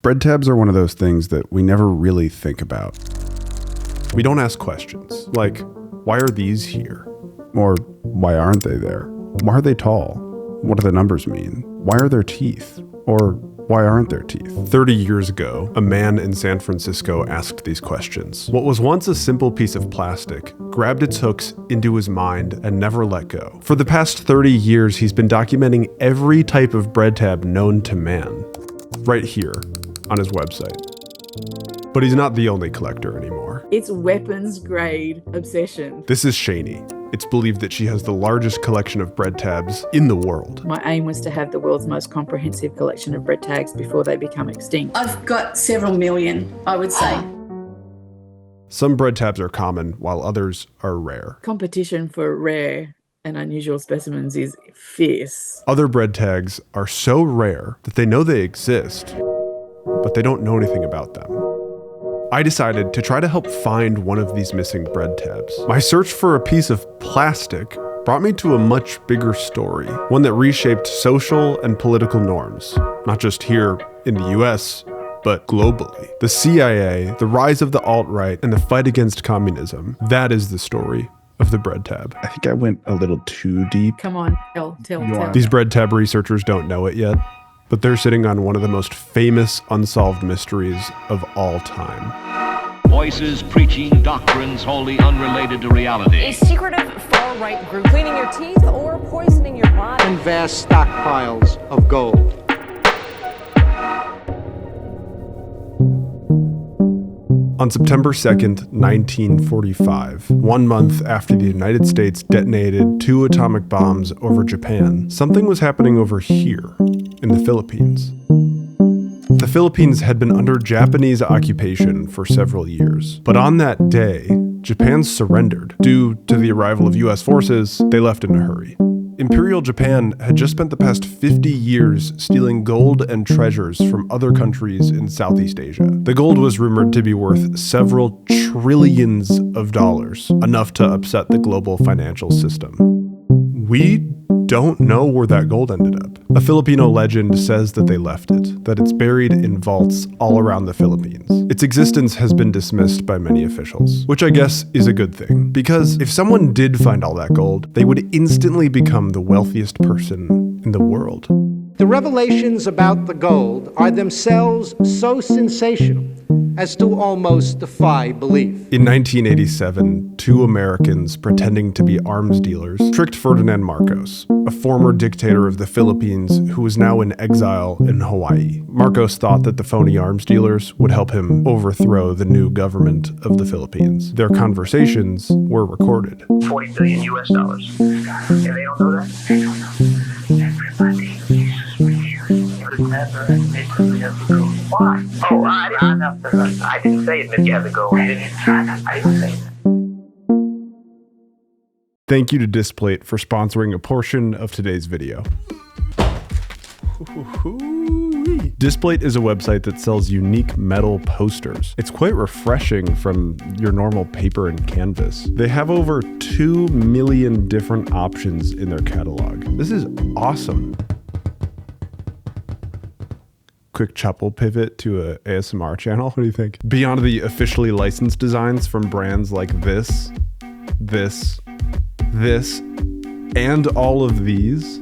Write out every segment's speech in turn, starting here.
Bread tabs are one of those things that we never really think about. We don't ask questions like, why are these here? Or why aren't they there? Why are they tall? What do the numbers mean? Why are there teeth? Or why aren't there teeth? 30 years ago, a man in San Francisco asked these questions. What was once a simple piece of plastic grabbed its hooks into his mind and never let go. For the past 30 years, he's been documenting every type of bread tab known to man, right here on his website. But he's not the only collector anymore. It's weapons grade obsession. This is Shani. It's believed that she has the largest collection of bread tabs in the world. My aim was to have the world's most comprehensive collection of bread tags before they become extinct. I've got several million, I would say. Some bread tabs are common, while others are rare. Competition for rare and unusual specimens is fierce. Other bread tags are so rare that they know they exist, but they don't know anything about them. I decided to try to help find one of these missing bread tabs. My search for a piece of plastic brought me to a much bigger story, one that reshaped social and political norms, not just here in the US, but globally. The CIA, the rise of the alt-right, and the fight against communism. That is the story of the bread tab. I think I went a little too deep. Come on, tell. These bread tab researchers don't know it yet, but they're sitting on one of the most famous unsolved mysteries of all time. Voices preaching doctrines wholly unrelated to reality. A secretive far-right group cleaning your teeth or poisoning your body. And vast stockpiles of gold. On September 2nd, 1945, 1 month after the United States detonated 2 atomic bombs over Japan, something was happening over here in the Philippines. The Philippines had been under Japanese occupation for several years, but on that day, Japan surrendered. Due to the arrival of US forces, they left in a hurry. Imperial Japan had just spent the past 50 years stealing gold and treasures from other countries in Southeast Asia. The gold was rumored to be worth several trillions of dollars, enough to upset the global financial system. We don't know where that gold ended up. A Filipino legend says that they left it, that it's buried in vaults all around the Philippines. Its existence has been dismissed by many officials, which I guess is a good thing, because if someone did find all that gold, they would instantly become the wealthiest person in the world. The revelations about the gold are themselves so sensational as to almost defy belief. In 1987, 2 Americans pretending to be arms dealers tricked Ferdinand Marcos, a former dictator of the Philippines who was now in exile in Hawaii. Marcos thought that the phony arms dealers would help him overthrow the new government of the Philippines. Their conversations were recorded. $40 billion US. And they don't know that? They don't know. Everybody uses me. Never admit you have to go. Why? Oh, I didn't say admit you have to go. I didn't say that. Thank you to Displate for sponsoring a portion of today's video. Displate is a website that sells unique metal posters. It's quite refreshing from your normal paper and canvas. They have over 2 million different options in their catalog. This is awesome. Quick CHUPPL pivot to a ASMR channel. What do you think? Beyond the officially licensed designs from brands like this, and all of these,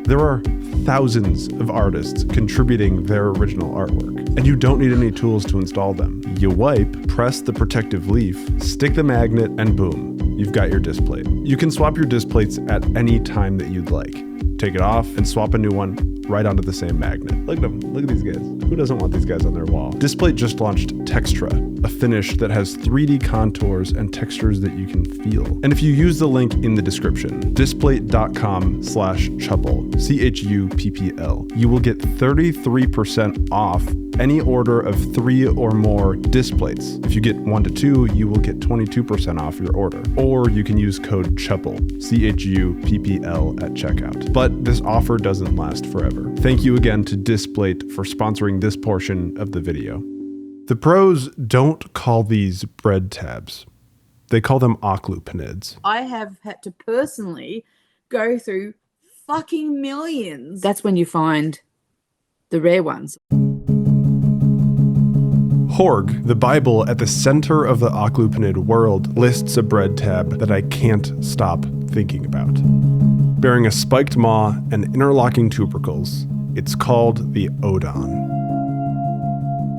there are thousands of artists contributing their original artwork, and you don't need any tools to install them. You wipe, press the protective leaf, stick the magnet, and boom, you've got your displate. You can swap your displates at any time that you'd like. Take it off and swap a new one right onto the same magnet. Look at them. Look at these guys. Who doesn't want these guys on their wall? Displate just launched Textra, a finish that has 3D contours and textures that you can feel. And if you use the link in the description, displate.com/CHUPPL, CHUPPL, you will get 33% off any order of 3 or more displates. If you get 1 to 2, you will get 22% off your order. Or you can use code CHUPPL, CHUPPL at checkout. But this offer doesn't last forever. Thank you again to Displate for sponsoring this portion of the video. The pros don't call these bread tabs. They call them occlupenids. I have had to personally go through fucking millions. That's when you find the rare ones. HORG, the Bible at the center of the Aklupanid world, lists a bread tab that I can't stop thinking about. Bearing a spiked maw and interlocking tubercles, it's called the Odon.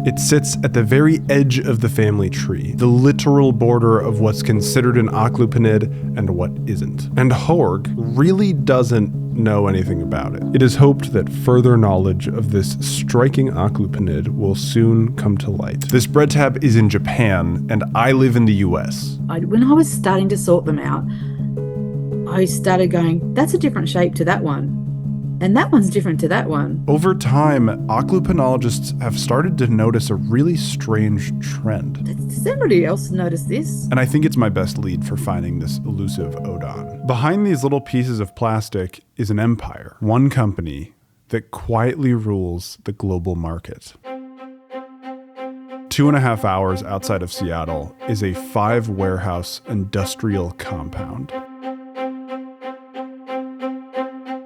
It sits at the very edge of the family tree, the literal border of what's considered an Aklupanid and what isn't. And HORG really doesn't know anything about it. It is hoped that further knowledge of this striking Aklupanid will soon come to light. This bread tab is in Japan, and I live in the US. When I was starting to sort them out, I started going, that's a different shape to that one. And that one's different to that one. Over time, Aklupanologists have started to notice a really strange trend. Does anybody else notice this? And I think it's my best lead for finding this elusive Odon. Behind these little pieces of plastic is an empire, one company that quietly rules the global market. 2.5 hours outside of Seattle is a 5-warehouse industrial compound.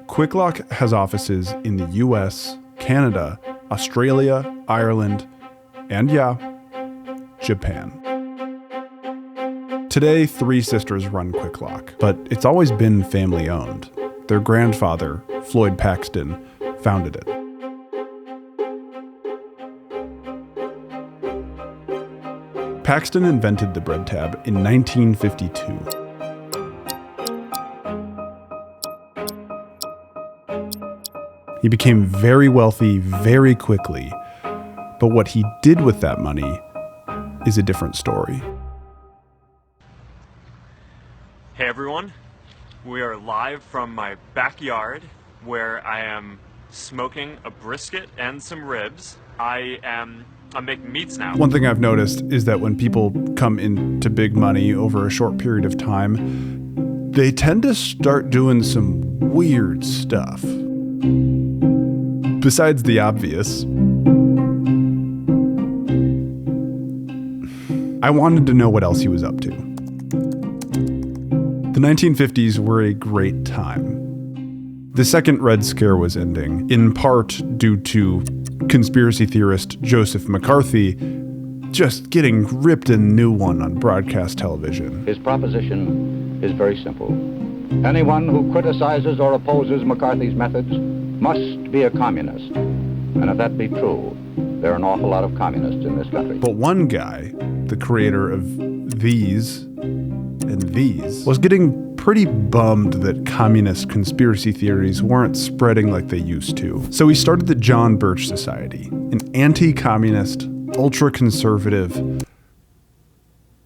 QuickLock has offices in the US, Canada, Australia, Ireland, and Japan. Today, 3 sisters run QuickLock, but it's always been family owned. Their grandfather, Floyd Paxton, founded it. Paxton invented the bread tab in 1952. He became very wealthy very quickly, but what he did with that money is a different story. Hey everyone, we are live from my backyard where I am smoking a brisket and some ribs. I'm making meats now. One thing I've noticed is that when people come into big money over a short period of time, they tend to start doing some weird stuff. Besides the obvious, I wanted to know what else he was up to. The 1950s were a great time. The second Red Scare was ending, in part due to conspiracy theorist Joseph McCarthy just getting ripped a new one on broadcast television. His proposition is very simple. Anyone who criticizes or opposes McCarthy's methods must be a communist. And if that be true, there are an awful lot of communists in this country. But one guy, the creator of These and These, was getting pretty bummed that communist conspiracy theories weren't spreading like they used to. So he started the John Birch Society, an anti-communist, ultra-conservative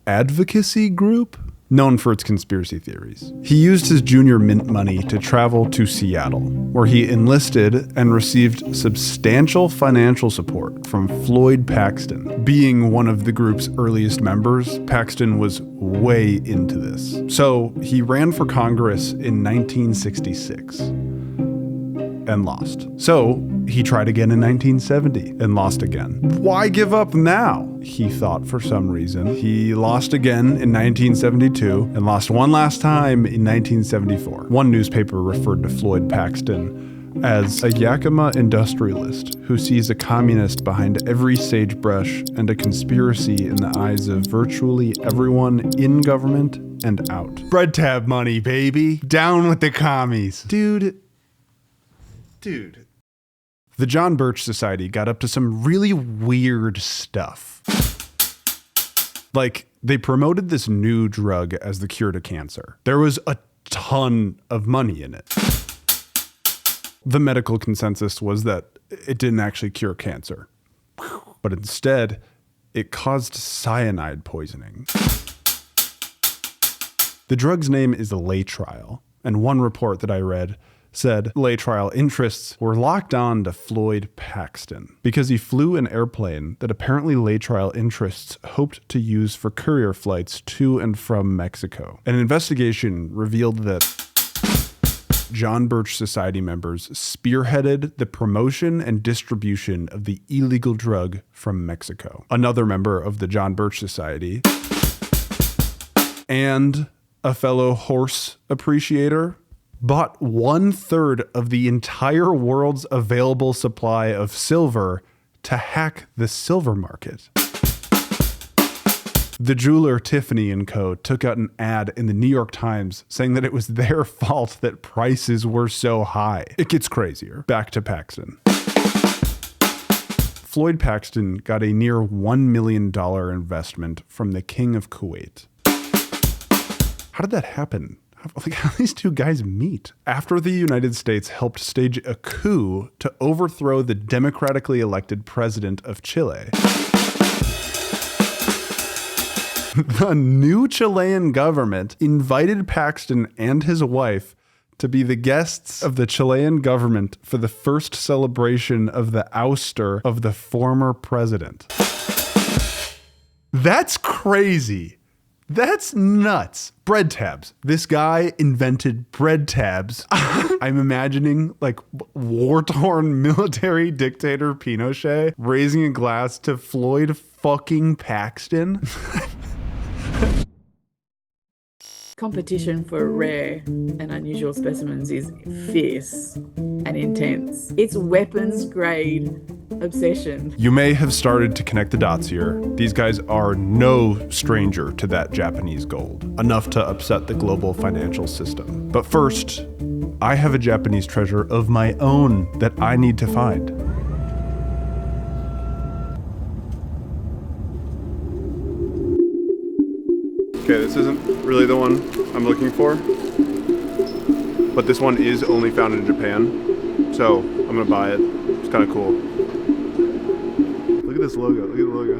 advocacy group known for its conspiracy theories. He used his junior mint money to travel to Seattle, where he enlisted and received substantial financial support from Floyd Paxton. Being one of the group's earliest members, Paxton was way into this. So he ran for Congress in 1966 and lost. So he tried again in 1970 and lost again. Why give up now? He thought for some reason. He lost again in 1972 and lost one last time in 1974. One newspaper referred to Floyd Paxton as a Yakima industrialist who sees a communist behind every sagebrush and a conspiracy in the eyes of virtually everyone in government and out. Bread tab money, baby. Down with the commies. Dude. The John Birch Society got up to some really weird stuff. Like, they promoted this new drug as the cure to cancer. There was a ton of money in it. The medical consensus was that it didn't actually cure cancer, but instead, it caused cyanide poisoning. The drug's name is Laetrile, and one report that I read said Laetrile interests were locked on to Floyd Paxton because he flew an airplane that apparently Laetrile interests hoped to use for courier flights to and from Mexico. An investigation revealed that John Birch Society members spearheaded the promotion and distribution of the illegal drug from Mexico. Another member of the John Birch Society and a fellow horse appreciator bought 1/3 of the entire world's available supply of silver to hack the silver market. the jeweler Tiffany & Co. took out an ad in the New York Times saying that it was their fault that prices were so high. It gets crazier. Back to Paxton. Floyd Paxton got a near $1 million investment from the King of Kuwait. How did that happen? How did these two guys meet? After the United States helped stage a coup to overthrow the democratically elected president of Chile, the new Chilean government invited Paxton and his wife to be the guests of the Chilean government for the first celebration of the ouster of the former president. That's crazy. That's nuts. Bread tabs. This guy invented bread tabs. I'm imagining like war-torn military dictator Pinochet raising a glass to Floyd fucking Paxton. Competition for rare and unusual specimens is fierce and intense. It's weapons grade obsession. You may have started to connect the dots here. These guys are no stranger to that Japanese gold, enough to upset the global financial system. But first, I have a Japanese treasure of my own that I need to find. Okay, this isn't really the one I'm looking for, but this one is only found in Japan, so I'm gonna buy it. It's kind of cool. Look at this logo, look at the logo.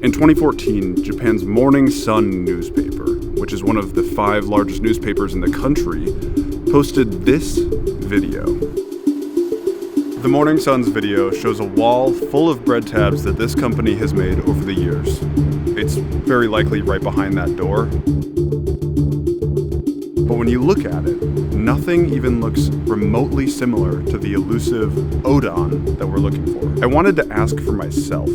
In 2014, Japan's Morning Sun newspaper, which is one of the 5 largest newspapers in the country, posted this video. The Morning Sun's video shows a wall full of bread tabs that this company has made over the years. It's very likely right behind that door. But when you look at it, nothing even looks remotely similar to the elusive Odon that we're looking for. I wanted to ask for myself,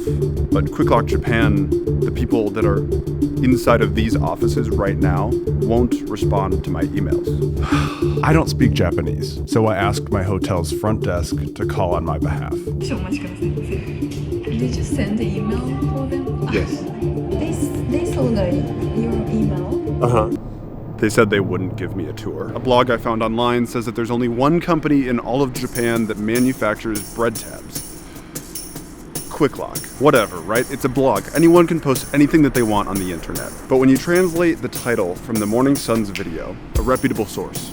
but Quick Lock Japan, the people that are inside of these offices right now, won't respond to my emails. I don't speak Japanese, so I asked my hotel's front desk to call on my behalf. Did you send the email for them? Yes. They saw your email. Uh-huh. They said they wouldn't give me a tour. A blog I found online says that there's only one company in all of Japan that manufactures bread tabs. Quick Lock. Whatever, right? It's a blog. Anyone can post anything that they want on the internet. But when you translate the title from the Morning Sun's video, a reputable source,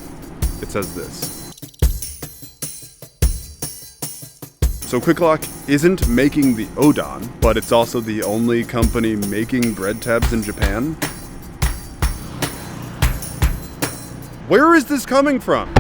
it says this. So Quick Lock isn't making the Odon, but it's also the only company making bread tabs in Japan? Where is this coming from?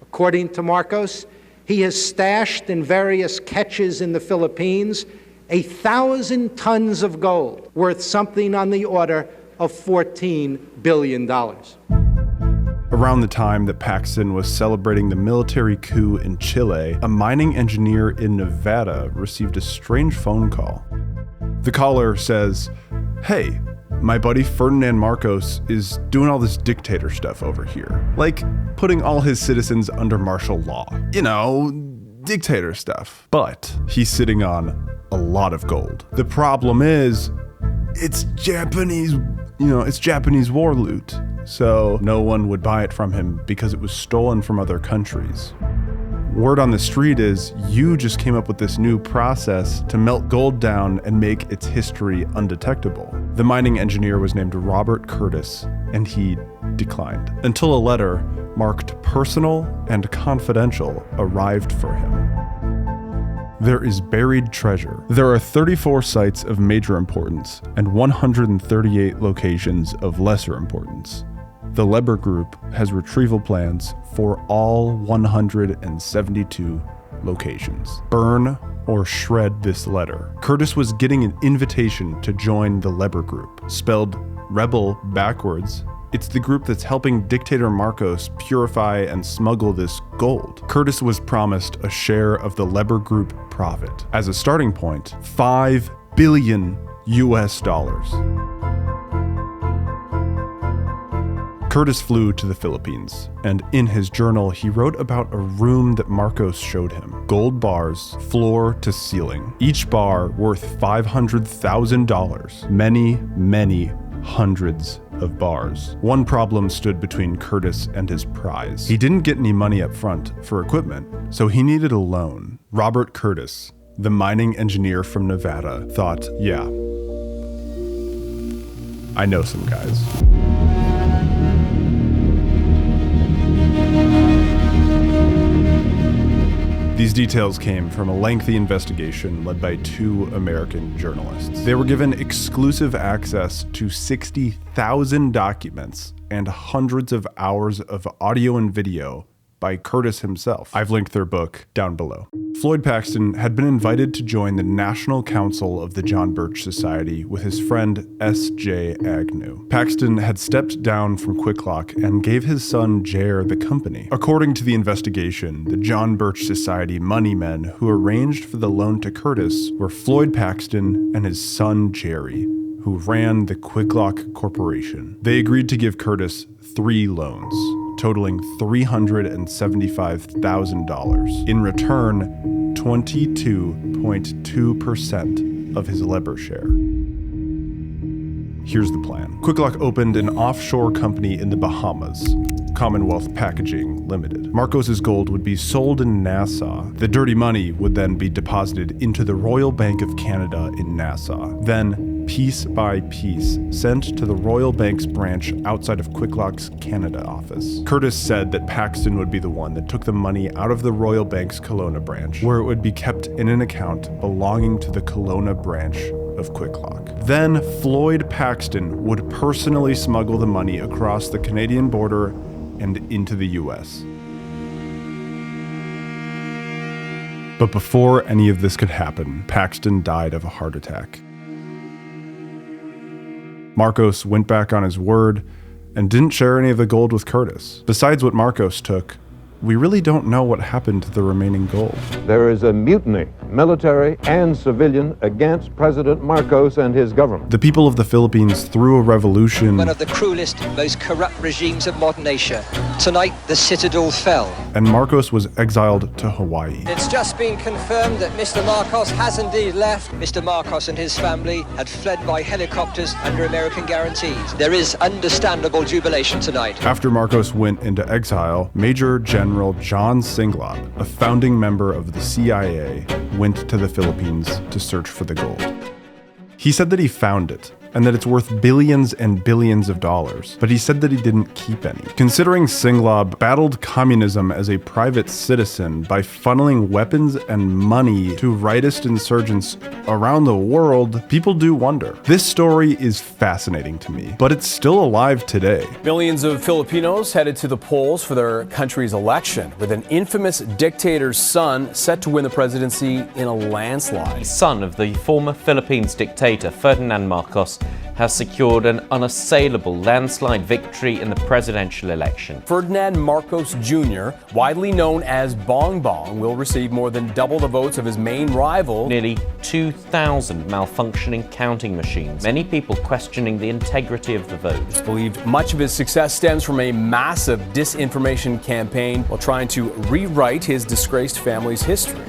According to Marcos, he has stashed in various catches in the Philippines 1,000 tons of gold, worth something on the order of $14 billion. Around the time that Paxton was celebrating the military coup in Chile, a mining engineer in Nevada received a strange phone call. The caller says, "Hey, my buddy Ferdinand Marcos is doing all this dictator stuff over here. Like, putting all his citizens under martial law. You know, dictator stuff. But he's sitting on a lot of gold. The problem is, it's Japanese war loot. So no one would buy it from him because it was stolen from other countries. Word on the street is you just came up with this new process to melt gold down and make its history undetectable." The mining engineer was named Robert Curtis, and he declined, until a letter marked personal and confidential arrived for him. There is buried treasure. There are 34 sites of major importance and 138 locations of lesser importance. The Leber Group has retrieval plans for all 172 locations. Burn or shred this letter. Curtis was getting an invitation to join the Leber Group, spelled rebel backwards. It's the group that's helping dictator Marcos purify and smuggle this gold. Curtis was promised a share of the Leber Group profit. As a starting point, $5 billion US. Curtis flew to the Philippines, and in his journal, he wrote about a room that Marcos showed him. Gold bars, floor to ceiling. Each bar worth $500,000. Many hundreds of bars. One problem stood between Curtis and his prize. He didn't get any money up front for equipment, so he needed a loan. Robert Curtis, the mining engineer from Nevada, thought, yeah, I know some guys. These details came from a lengthy investigation led by 2 American journalists. They were given exclusive access to 60,000 documents and hundreds of hours of audio and video by Curtis himself. I've linked their book down below. Floyd Paxton had been invited to join the National Council of the John Birch Society with his friend S.J. Agnew. Paxton had stepped down from Quick Lock and gave his son Jair the company. According to the investigation, the John Birch Society money men who arranged for the loan to Curtis were Floyd Paxton and his son Jerry, who ran the Quick Lock Corporation. They agreed to give Curtis 3 loans, totaling $375,000. In return, 22.2% of his Leber share. Here's the plan. Quick Lock opened an offshore company in the Bahamas, Commonwealth Packaging Limited. Marcos's gold would be sold in Nassau. The dirty money would then be deposited into the Royal Bank of Canada in Nassau. Then, piece by piece, sent to the Royal Bank's branch outside of Quick Lock's Canada office. Curtis said that Paxton would be the one that took the money out of the Royal Bank's Kelowna branch, where it would be kept in an account belonging to the Kelowna branch of Quick Lock. Then Floyd Paxton would personally smuggle the money across the Canadian border and into the US. But before any of this could happen, Paxton died of a heart attack. Marcos went back on his word and didn't share any of the gold with Curtis. Besides what Marcos took, we really don't know what happened to the remaining gold. There is a mutiny, military and civilian, against President Marcos and his government. The people of the Philippines threw a revolution. One of the cruelest, most corrupt regimes of modern Asia. Tonight, the citadel fell. And Marcos was exiled to Hawaii. It's just been confirmed that Mr. Marcos has indeed left. Mr. Marcos and his family had fled by helicopters under American guarantees. There is understandable jubilation tonight. After Marcos went into exile, Major General John Singlop, a founding member of the CIA, went to the Philippines to search for the gold. He said that he found it, and that it's worth billions and billions of dollars, but he said that he didn't keep any. Considering Singlab battled communism as a private citizen by funneling weapons and money to rightist insurgents around the world, people do wonder. This story is fascinating to me, but it's still alive today. Millions of Filipinos headed to the polls for their country's election, with an infamous dictator's son set to win the presidency in a landslide. Son of the former Philippines dictator Ferdinand Marcos has secured an unassailable landslide victory in the presidential election. Ferdinand Marcos Jr., widely known as Bong Bong, will receive more than double the votes of his main rival. Nearly 2,000 malfunctioning counting machines, many people questioning the integrity of the vote. It's believed much of his success stems from a massive disinformation campaign while trying to rewrite his disgraced family's history.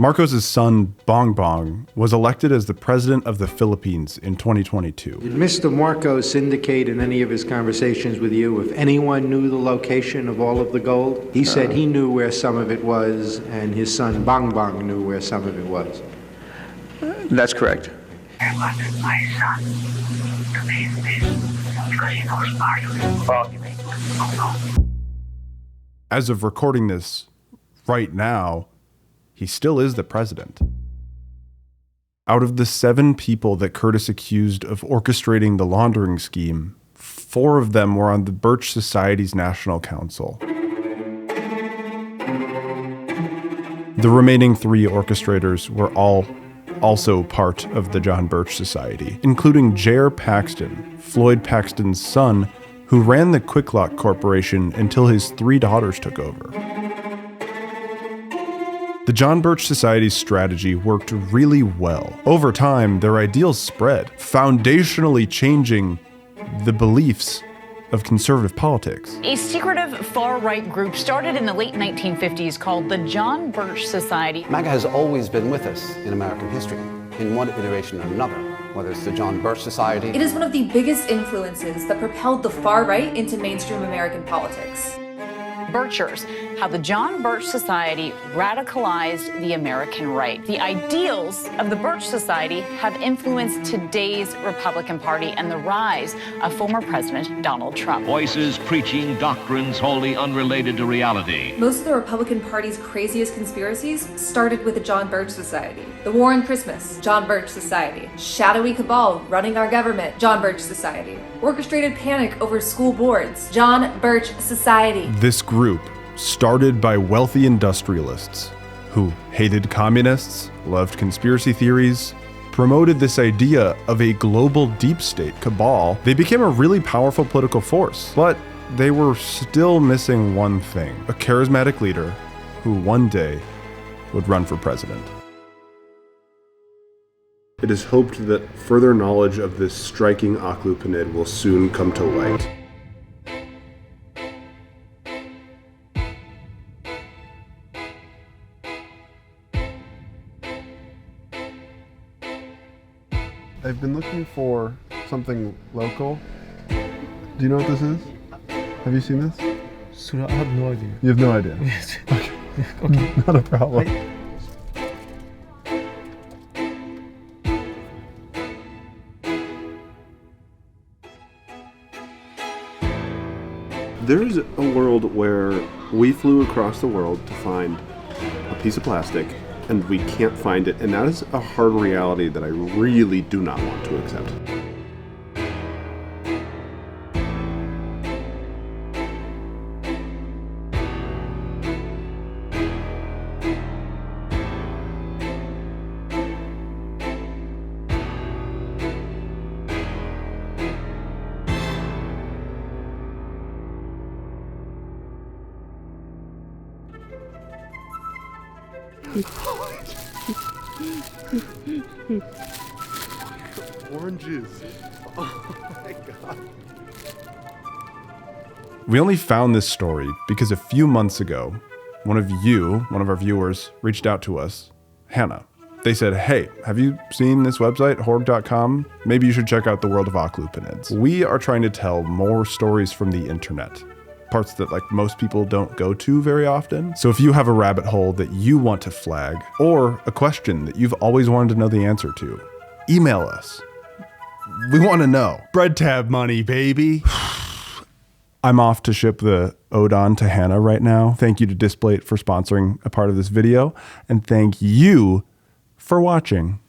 Marcos' son, Bong Bong, was elected as the president of the Philippines in 2022. Did Mr. Marcos indicate in any of his conversations with you if anyone knew the location of all of the gold? He said he knew where some of it was, and his son, Bong Bong, knew where some of it was. That's correct. I wanted my son to be in this because he knows part of it. Well, you mean, As of recording this right now, he still is the president. Out of the 7 people that Curtis accused of orchestrating the laundering scheme, 4 of them were on the Birch Society's National Council. The remaining 3 orchestrators were all also part of the John Birch Society, including Jair Paxton, Floyd Paxton's son, who ran the Quick Lock Corporation until his 3 daughters took over. The John Birch Society's strategy worked really well. Over time, their ideals spread, foundationally changing the beliefs of conservative politics. A secretive far-right group started in the late 1950s called the John Birch Society. MAGA has always been with us in American history, in one iteration or another, whether it's the John Birch Society. It is one of the biggest influences that propelled the far right into mainstream American politics. Birchers, how the John Birch Society radicalized the American right. The ideals of the Birch Society have influenced today's Republican Party and the rise of former President Donald Trump. Voices preaching doctrines wholly unrelated to reality. Most of the Republican Party's craziest conspiracies started with the John Birch Society. The War on Christmas, John Birch Society. Shadowy cabal running our government, John Birch Society. Orchestrated panic over school boards, John Birch Society. This group, started by wealthy industrialists who hated communists, loved conspiracy theories, promoted this idea of a global deep state cabal, they became a really powerful political force. But they were still missing one thing: a charismatic leader who one day would run for president. It is hoped that further knowledge of this striking Aklupanid will soon come to light. I've been looking for something local. Do you know what this is? Have you seen this? So I have no idea. You have no idea? Yes. Okay. Okay. Not a problem. There is a world where we flew across the world to find a piece of plastic and we can't find it, and that is a hard reality that I really do not want to accept. Oranges. Oh my God. We only found this story because a few months ago, one of our viewers, reached out to us, Hannah. They said, hey, have you seen this website, HORG.com? Maybe you should check out the world of Aklupanids. We are trying to tell more stories from the internet. Parts that most people don't go to very often. So if you have a rabbit hole that you want to flag, or a question that you've always wanted to know the answer to, email us. We want to know. Bread tab money, baby. I'm off to ship the Odon to Hannah right now. Thank you to Displate for sponsoring a part of this video, and thank you for watching.